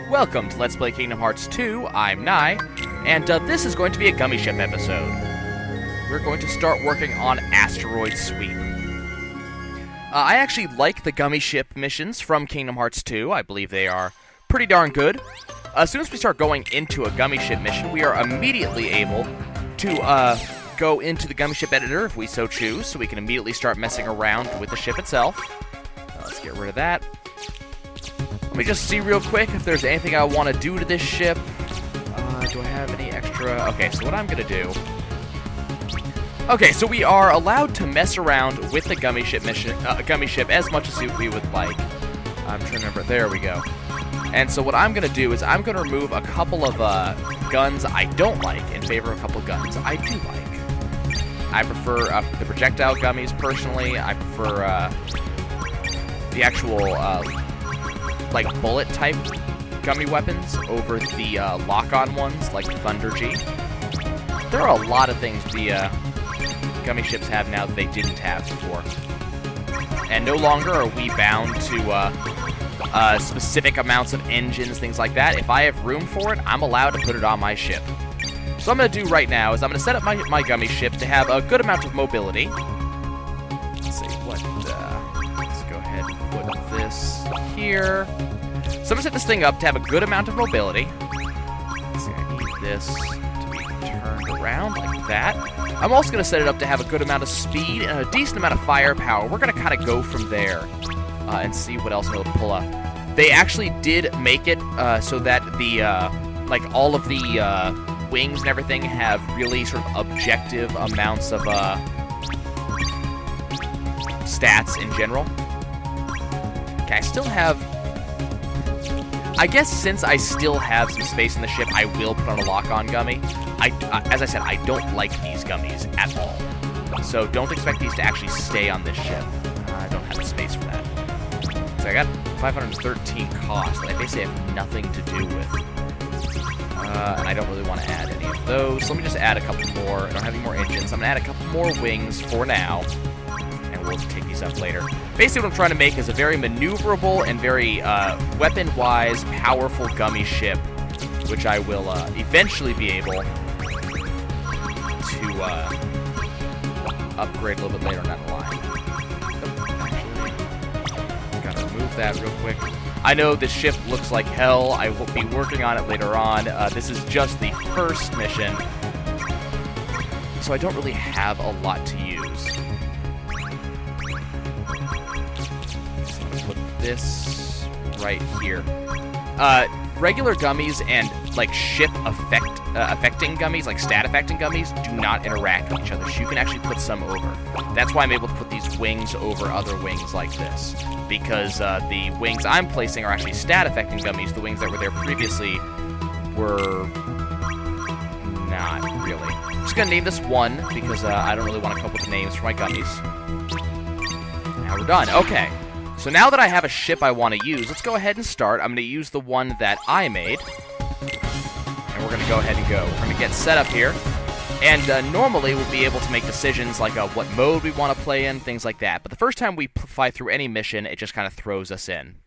Welcome to Let's Play Kingdom Hearts 2, I'm Nai, and this is going to be a Gummi Ship episode. We're going to start working on Asteroid Sweep. I actually like the Gummi Ship missions from Kingdom Hearts 2, I believe they are pretty darn good. As soon as we start going into a Gummi Ship mission, we are immediately able to go into the Gummi Ship editor if we so choose, so we can immediately start messing around with the ship itself. Let's get rid of that. Let me just see real quick if there's anything I want to do to this ship. Do I have any extra? Okay, so what I'm going to do... Okay, so we are allowed to mess around with the Gummi Ship mission, Gummi Ship as much as we would like. I'm trying to remember. There we go. And so what I'm going to do is I'm going to remove a couple of guns I don't like in favor of a couple of guns I do like. I prefer the projectile gummies, personally. I prefer the actual... like bullet-type gummy weapons over the lock-on ones, like Thunder-G. There are a lot of things the Gummi Ships have now that they didn't have before. And no longer are we bound to specific amounts of engines, things like that. If I have room for it, I'm allowed to put it on my ship. So what I'm going to do right now is I'm going to set up my Gummi Ship to have a good amount of mobility. Let's see, what... let's go ahead and put this here. So I'm going to set this thing up to have a good amount of mobility. Let's see, I need this to be turned around like that. I'm also going to set it up to have a good amount of speed and a decent amount of firepower. We're going to kind of go from there and see what else we'll pull up. They actually did make it so that the, like all of the wings and everything have really sort of objective amounts of stats in general. Okay, I still have... I guess since I still have some space in the ship, I will put on a lock-on gummy. As I said, I don't like these gummies at all. So don't expect these to actually stay on this ship. I don't have the space for that. So I got 513 cost that I basically have nothing to do with. And I don't really want to add any of those. So let me just add a couple more. I don't have any more engines. I'm going to add a couple more wings for now. We'll take these up later. Basically what I'm trying to make is a very maneuverable and very weapon-wise, powerful Gummi Ship, which I will eventually be able to upgrade a little bit later down the line. Actually, gotta remove that real quick. I know this ship looks like hell. I will be working on it later on. This is just the first mission, so I don't really have a lot to use. This right here. Regular gummies and like ship affecting gummies, like stat affecting gummies, do not interact with each other. So you can actually put some over. That's why I'm able to put these wings over other wings like this, because the wings I'm placing are actually stat affecting gummies. The wings that were there previously were not really. I'm just gonna name this 1 because I don't really want to come up with names for my gummies. Now we're done. Okay. So now that I have a ship I want to use, let's go ahead and start. I'm going to use the one that I made. And we're going to go ahead and go. We're going to get set up here. And normally we'll be able to make decisions like what mode we want to play in, things like that. But the first time we fly through any mission, it just kind of throws us in.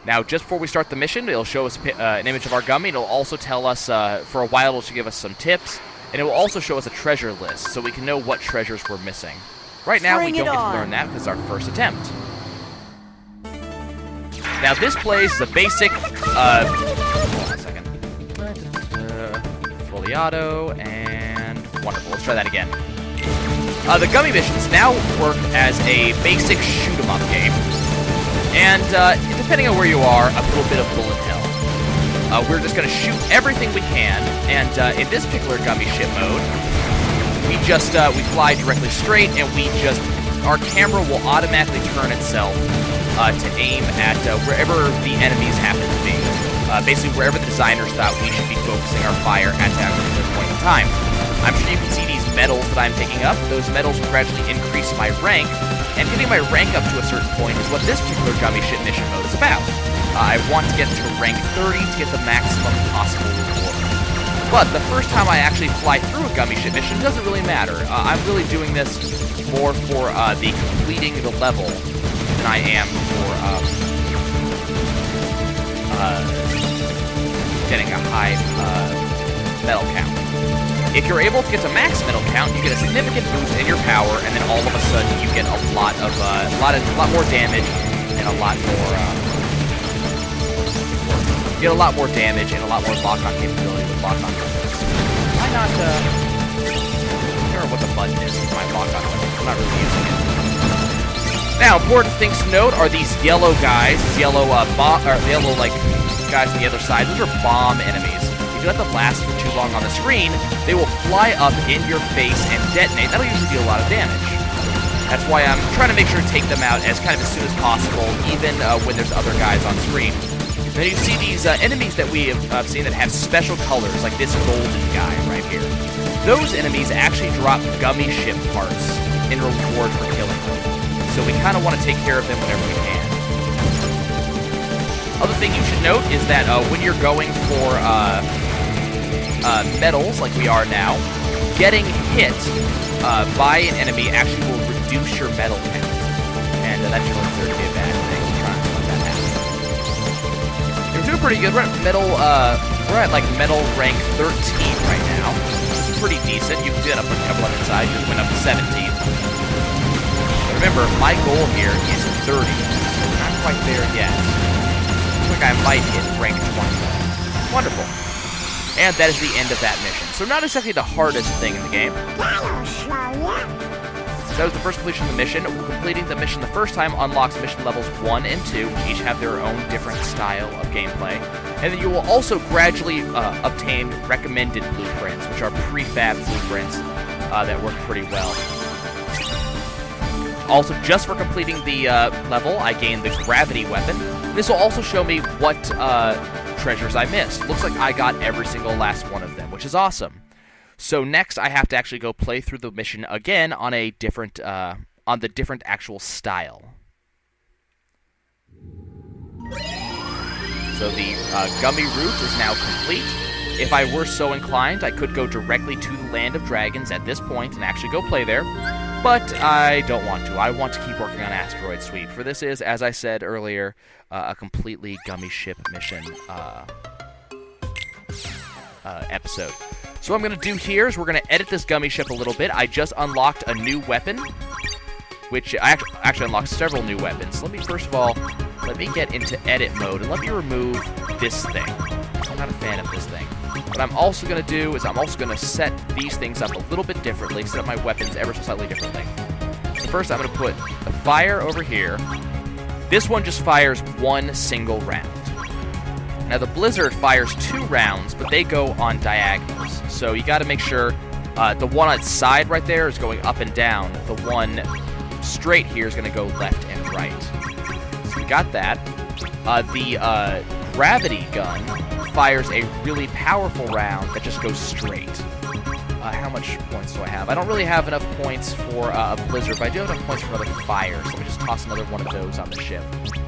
Now, just before we start the mission, it'll show us an image of our Gummi. It'll also tell us, for a while, it'll give us some tips. And it will also show us a treasure list, so we can know what treasures we're missing. Right now, we don't get to learn that because it's our first attempt. Now, this plays is a basic, hold on a second. Fully auto, and wonderful. Let's try that again. The Gummi missions now work as a basic shoot-'em-up game. And, depending on where you are, a little bit of bullet hell. We're just going to shoot everything we can, and in this particular Gummi Ship mode, we fly directly straight, and our camera will automatically turn itself to aim at wherever the enemies happen to be. Basically, wherever the designers thought we should be focusing our fire at that particular point in time. I'm sure you can see these medals that I'm picking up. Those medals will gradually increase my rank, and getting my rank up to a certain point is what this particular Gummi Ship mission mode is about. I want to get to rank 30 to get the maximum possible reward. But the first time I actually fly through a Gummi Ship mission doesn't really matter. I'm really doing this more for the completing the level than I am for getting a high metal count. If you're able to get to max metal count, you get a significant boost in your power, and then all of a sudden you get a lot more damage and a lot more. You get a lot more damage and a lot more lock-on capability with lock-on weapons. Why not? I don't remember what the button is for my lock-on weapons. I'm not really using it. Now, important things to note are these yellow guys, these yellow yellow like guys on the other side. Those are bomb enemies. If you let them last for too long on the screen, they will fly up in your face and detonate. That'll usually do a lot of damage. That's why I'm trying to make sure to take them out as kind of as soon as possible, even when there's other guys on screen. Then you see these enemies that we have seen that have special colors, like this golden guy right here. Those enemies actually drop Gummi ship parts in reward for killing them. So we kind of want to take care of them whenever we can. Other thing you should note is that when you're going for medals, like we are now, getting hit by an enemy actually will reduce your medal count. And that should consider to be a bad thing. I'm trying to let that happen. We're doing pretty good. We're at like medal rank 13 right now. This is pretty decent. You can get up a couple of inside. You went up to 17. But remember, my goal here is 30. So we're not quite there yet. I think I might hit rank 20. Wonderful. And that is the end of that mission. So not exactly the hardest thing in the game. That was the first completion of the mission. Completing the mission the first time unlocks mission levels 1 and 2, which each have their own different style of gameplay. And then you will also gradually obtain recommended blueprints, which are prefab blueprints that work pretty well. Also, just for completing the level, I gained the gravity weapon. This will also show me what treasures I missed. Looks like I got every single last one of them, which is awesome. So next, I have to actually go play through the mission again on a different, on the different actual style. So the Gummi route is now complete. If I were so inclined, I could go directly to the Land of Dragons at this point and actually go play there. But I don't want to. I want to keep working on Asteroid Sweep. For this is, as I said earlier, a completely Gummi ship mission episode. So what I'm going to do here is we're going to edit this Gummi ship a little bit. I just unlocked a new weapon, which I actually unlocked several new weapons. Let me, first of all, let me get into edit mode, and let me remove this thing. I'm not a fan of this thing. What I'm also going to do is I'm also going to set these things up a little bit differently, set up my weapons ever so slightly differently. So first I'm going to put the fire over here. This one just fires one single round. Now the Blizzard fires 2 rounds, but they go on diagonals. So you got to make sure the one on its side right there is going up and down. The one straight here is going to go left and right. So we got that. The gravity gun fires a really powerful round that just goes straight. How much points do I have? I don't really have enough points for a Blizzard, but I do have enough points for another fire, so let me just toss another one of those on the ship.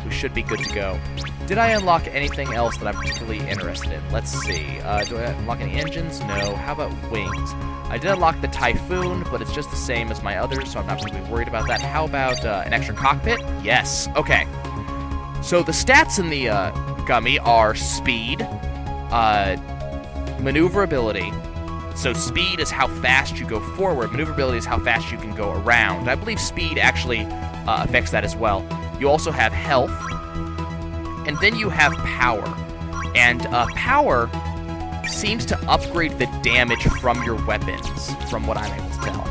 We should be good to go. Did I unlock anything else that I'm particularly interested in? Let's see. Do I unlock any engines? No. How about wings? I did unlock the Typhoon, but it's just the same as my others, so I'm not really worried about that. How about an extra cockpit? Yes. Okay. So the stats in the Gummi are speed, maneuverability. So speed is how fast you go forward. Maneuverability is how fast you can go around. I believe speed actually affects that as well. You also have health. And then you have power. And power seems to upgrade the damage from your weapons, from what I'm able to tell.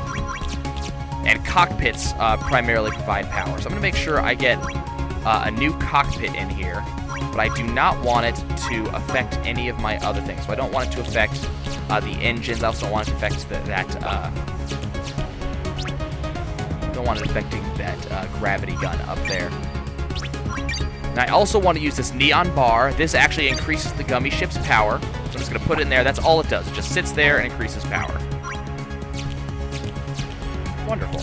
And cockpits primarily provide power. So I'm going to make sure I get a new cockpit in here. But I do not want it to affect any of my other things. So I don't want it to affect the engines. I also don't want it to affect don't want it affecting that gravity gun up there. And I also want to use this neon bar. This actually increases the Gummi ship's power. So I'm just going to put it in there. That's all it does. It just sits there and increases power. Wonderful.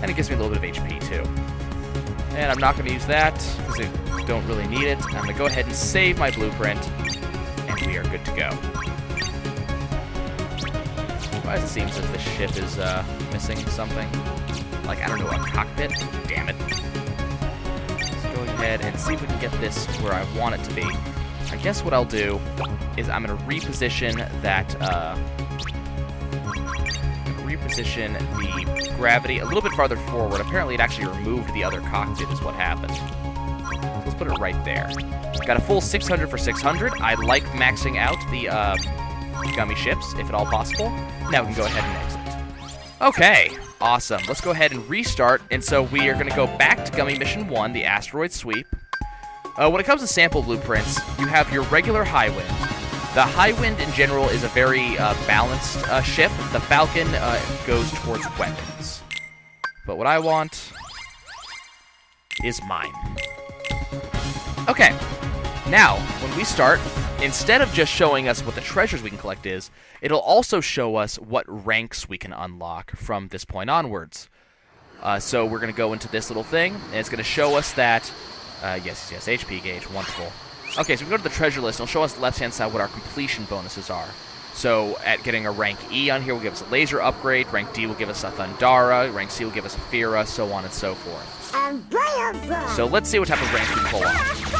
And it gives me a little bit of HP too. And I'm not going to use that because I don't really need it. I'm going to go ahead and save my blueprint, and we are good to go. Why does it seem as if the ship is missing something? Like, I don't know, a cockpit? Damn it. ahead and see if we can get this where I want it to be. I guess what I'll do is I'm going to reposition that, reposition the gravity a little bit farther forward. Apparently it actually removed the other cockpit is what happened. So let's put it right there. Got a full 600 for 600. I like maxing out the Gummi ships, if at all possible. Now we can go ahead and exit. Okay, awesome. Let's go ahead and restart. And so we are going to go back to Gummi Mission 1, the Asteroid Sweep. When it comes to sample blueprints, you have your regular High Wind. The High Wind, in general, is a very balanced ship. The Falcon goes towards weapons. But what I want is mine. Okay, now, when we start, instead of just showing us what the treasures we can collect is, it'll also show us what ranks we can unlock from this point onwards. So we're going to go into this little thing, and it's going to show us that... yes, HP gauge, wonderful. Okay, so we go to the treasure list, and it'll show us the left-hand side what our completion bonuses are. So, at getting a rank E on here will give us a laser upgrade, rank D will give us a Thundara, rank C will give us a Fira, so on and so forth. So let's see what type of rank we can pull off.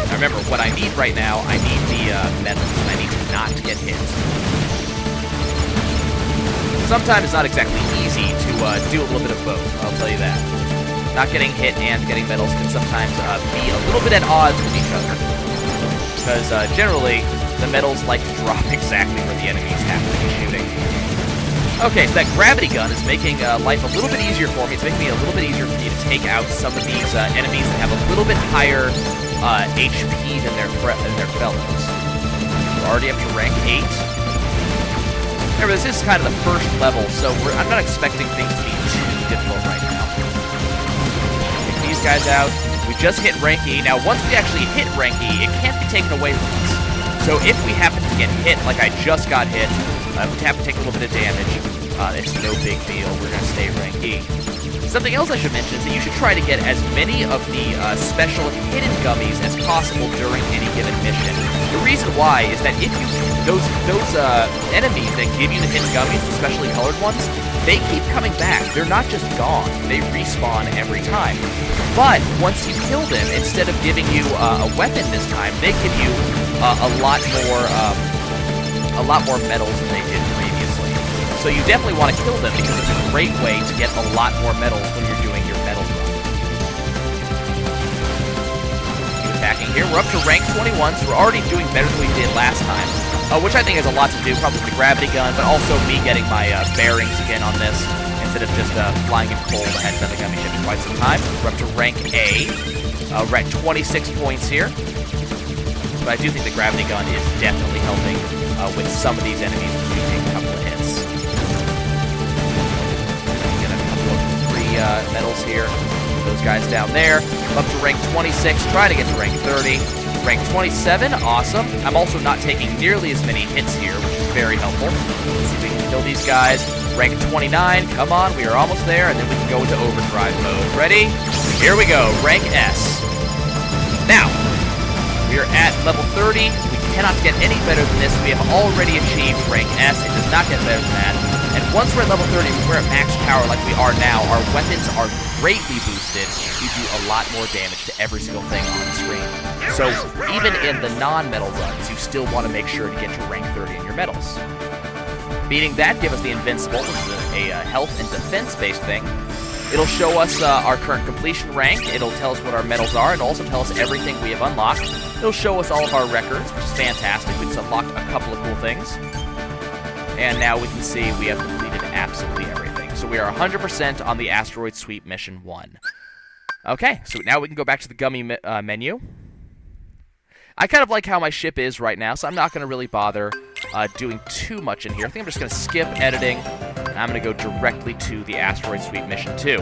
Now remember, what I need right now, I need the medals, and I need not to get hit. Sometimes it's not exactly easy to do a little bit of both, I'll tell you that. Not getting hit and getting medals can sometimes be a little bit at odds with each other. Because generally, the medals like to drop exactly where the enemies happen to be shooting. Okay, so that gravity gun is making life a little bit easier for me. It's making it a little bit easier for me to take out some of these enemies that have a little bit higher HP than their fellows. We're already up to rank 8. Remember, this is kind of the first level, so I'm not expecting things to be too difficult right now. These guys out. We just hit rank E. Now, once we actually hit rank E, it can't be taken away from us. So if we happen to get hit, like I just got hit, if we have to take a little bit of damage, it's no big deal. We're going to stay rank E. Something else I should mention is that you should try to get as many of the special hidden gummies as possible during any given mission. The reason why is that if you those enemies that give you the hidden gummies, especially colored ones, they keep coming back. They're not just gone. They respawn every time. But once you kill them, instead of giving you a weapon this time, they give you a lot more medals than they did previously. So you definitely want to kill them because it's a great way to get a lot more medals when you're doing your medal run. Keep attacking here. We're up to rank 21, so we're already doing better than we did last time. Which I think has a lot to do, probably with the gravity gun, but also me getting my bearings again on this, instead of just flying in cold. I hadn't done the Gummi ship in quite some time. We're up to rank A. We're at 26 points here. But I do think the gravity gun is definitely helping with some of these enemies when we take a couple of hits. Get a couple of free medals here. Those guys down there. Up to rank 26, trying to get to rank 30. Rank 27, awesome. I'm also not taking nearly as many hits here, which is very helpful. Let's see if we can kill these guys. Rank 29, come on, we are almost there, and then we can go into overdrive mode. Ready? Here we go, rank S. Now, we are at level 30. We cannot get any better than this. We have already achieved rank S. It does not get better than that. And once we're at level 30, when we're at max power like we are now, our weapons are greatly boosted. We do a lot more damage to every single thing on the screen. So even in the non-medal runs, you still want to make sure to get to rank 30 in your medals. Beating that, give us the Invincible, which is a health and defense-based thing. It'll show us our current completion rank. It'll tell us what our medals are. It'll also tell us everything we have unlocked. It'll show us all of our records, which is fantastic. We just unlocked a couple of cool things. And now we can see we have completed absolutely everything. So we are 100% on the Asteroid Sweep Mission 1. Okay, so now we can go back to the Gummi menu. I kind of like how my ship is right now, so I'm not going to really bother doing too much in here. I think I'm just going to skip editing, and I'm going to go directly to the Asteroid Sweep Mission 2.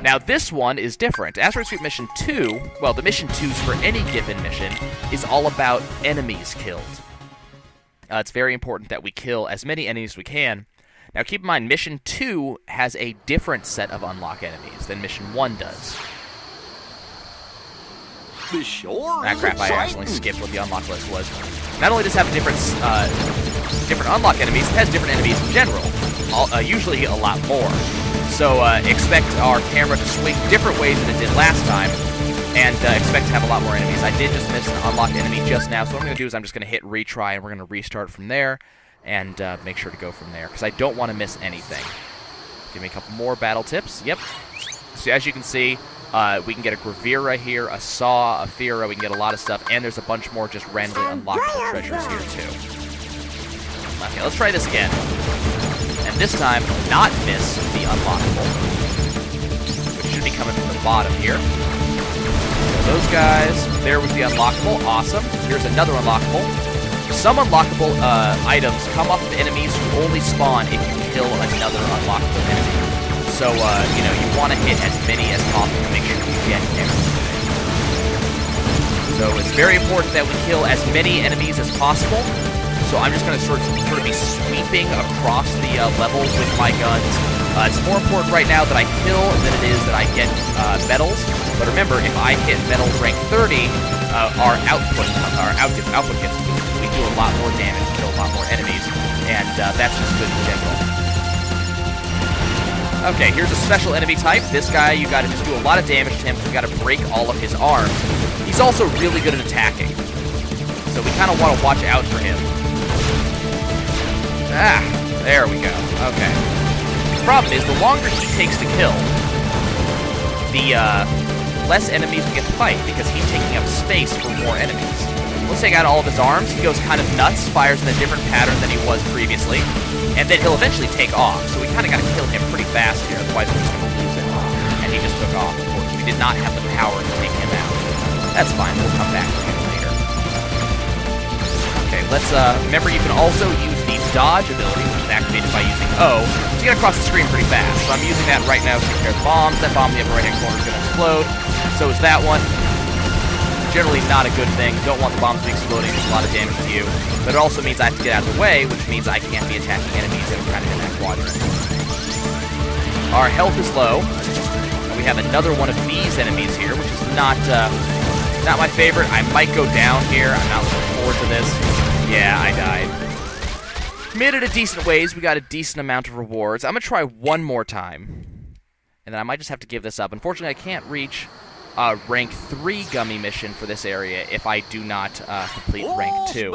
Now, this one is different. Asteroid Sweep Mission 2, well, the Mission 2s for any given mission, is all about enemies killed. It's very important that we kill as many enemies as we can. Now, keep in mind, Mission 2 has a different set of unlock enemies than Mission 1 does. Ah, crap, I accidentally skipped what the unlock list was. Not only does it have different unlock enemies, it has different enemies in general. Usually a lot more. So expect our camera to swing different ways than it did last time, and expect to have a lot more enemies. I did just miss an unlocked enemy just now, so what I'm going to do is I'm just going to hit retry, and we're going to restart from there, and make sure to go from there, because I don't want to miss anything. Give me a couple more battle tips. Yep. So as you can see, we can get a Gravira here, a Saw, a Fira, we can get a lot of stuff, and there's a bunch more just randomly unlockable treasures here, too. Okay, let's try this again. And this time, not miss the unlockable, which should be coming from the bottom here. So those guys, there was the unlockable, awesome. Here's another unlockable. Some unlockable items come off of enemies who only spawn if you kill another unlockable enemy. So, you know, you want to hit as many as possible to make sure you get everything. So it's very important that we kill as many enemies as possible. So I'm just going to sort of be sweeping across the level with my guns. It's more important right now that I kill than it is that I get medals. But remember, if I hit medals rank 30, our output gets boosted. We do a lot more damage, kill a lot more enemies, and that's just good in general. Okay, here's a special enemy type. This guy, you got to just do a lot of damage to him. You got to break all of his arms. He's also really good at attacking, so we kind of want to watch out for him. Ah, there we go. Okay. The problem is, the longer he takes to kill, the less enemies we get to fight, because he's taking up space for more enemies. Let's take out all of his arms. He goes kind of nuts, fires in a different pattern than he was previously, and then he'll eventually take off. So we kind of got to kill him pretty fast here, otherwise we're just going to lose him. And he just took off, of course. We did not have the power to take him out. That's fine. We'll come back to him later. Okay, let's, remember you can also use the dodge ability, which is activated by using O, to get across the screen pretty fast. So I'm using that right now to prepare the bombs. That bomb in the upper right-hand corner is going to explode. So is that one. Generally not a good thing. Don't want the bombs to be exploding. There's a lot of damage to you. But it also means I have to get out of the way, which means I can't be attacking enemies that are kind of in that quadrant. Our health is low. And we have another one of these enemies here, which is not my favorite. I might go down here. I'm not looking forward to this. Yeah, I died. Made it a decent ways. We got a decent amount of rewards. I'm going to try one more time. And then I might just have to give this up. Unfortunately, I can't reach rank 3 Gummi mission for this area if I do not complete rank 2.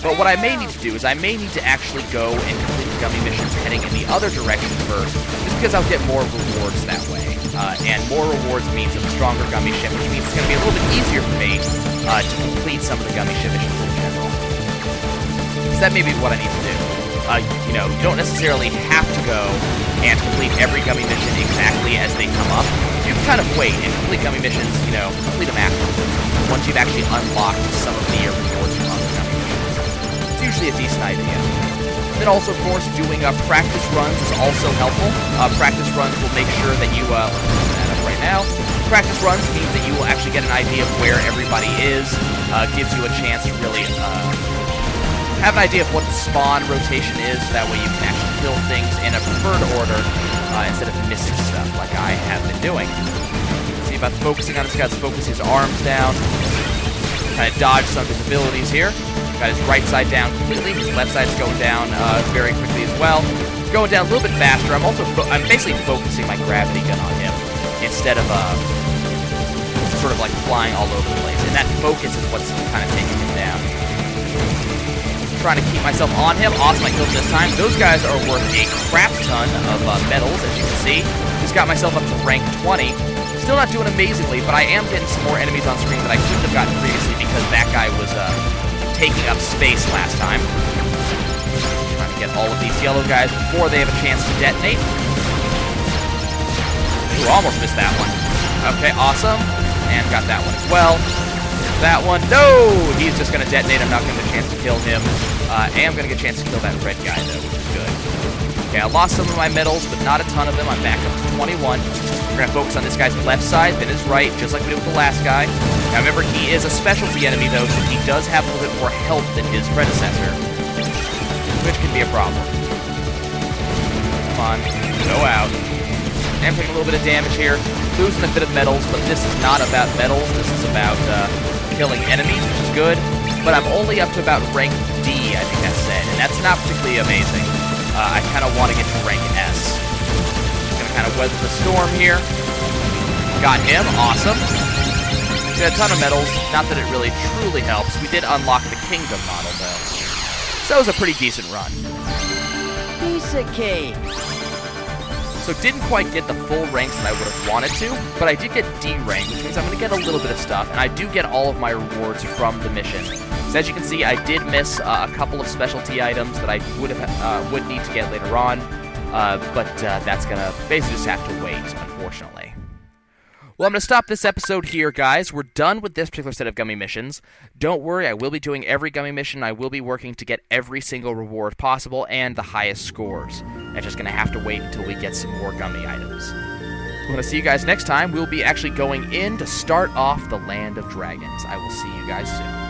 But what I may need to do is I may need to actually go and complete the Gummi missions heading in the other direction first, just because I'll get more rewards that way. And more rewards means a stronger Gummi ship, which means it's going to be a little bit easier for me to complete some of the Gummi ship missions in general. So that may be what I need to do. You know, you don't necessarily have to go and complete every Gummi mission exactly as they come up. You can kind of wait and complete Gummi missions, you know, complete them afterwards, once you've actually unlocked some of the rewards from other Gummi missions. It's usually a decent idea. Then also, of course, doing practice runs is also helpful. Practice runs will make sure that you, that up right now. Practice runs means that you will actually get an idea of where everybody is, gives you a chance to really, have an idea of what the spawn rotation is, so that way you can actually kill things in a preferred order instead of missing stuff like I have been doing. See about focusing on this guy, let's focus his arms down, kind of dodge some of his abilities here. Got his right side down completely, his left side's going down very quickly as well. Going down a little bit faster. I'm basically focusing my gravity gun on him instead of sort of like flying all over the place. And that focus is what's kind of taking him down. Trying to keep myself on him. Awesome, I killed him this time. Those guys are worth a crap ton of medals, as you can see. Just got myself up to rank 20. Still not doing amazingly, but I am getting some more enemies on screen that I couldn't have gotten previously because that guy was taking up space last time. Trying to get all of these yellow guys before they have a chance to detonate. Ooh, almost missed that one. Okay, awesome. And got that one as well. That one. No! He's just going to detonate. I'm not going to get a chance to kill him. I am going to get a chance to kill that red guy, though, which is good. Okay, I lost some of my medals, but not a ton of them. I'm back up to 21. We're going to focus on this guy's left side, then his right, just like we did with the last guy. Now, remember, he is a specialty enemy, though, so he does have a little bit more health than his predecessor, which can be a problem. Come on. Go out. I'm taking a little bit of damage here. Losing a bit of medals, but this is not about medals. This is about killing enemies, which is good. But I'm only up to about rank D, I think that's said. And that's not particularly amazing. I kind of want to get to rank S. Just going to kind kind of weather the storm here. Got him. Awesome. We had a ton of medals. Not that it really truly helps. We did unlock the Kingdom model, though. So that was a pretty decent run. Piece of cake. So didn't quite get the full ranks that I would have wanted to, but I did get D rank, which means I'm going to get a little bit of stuff, and I do get all of my rewards from the mission. So as you can see, I did miss a couple of specialty items that I would need to get later on, but that's going to basically just have to wait, unfortunately. Well, I'm going to stop this episode here, guys. We're done with this particular set of Gummi missions. Don't worry, I will be doing every Gummi mission. I will be working to get every single reward possible and the highest scores. I'm just going to have to wait until we get some more Gummi items. I'm going to see you guys next time. We'll be actually going in to start off the Land of Dragons. I will see you guys soon.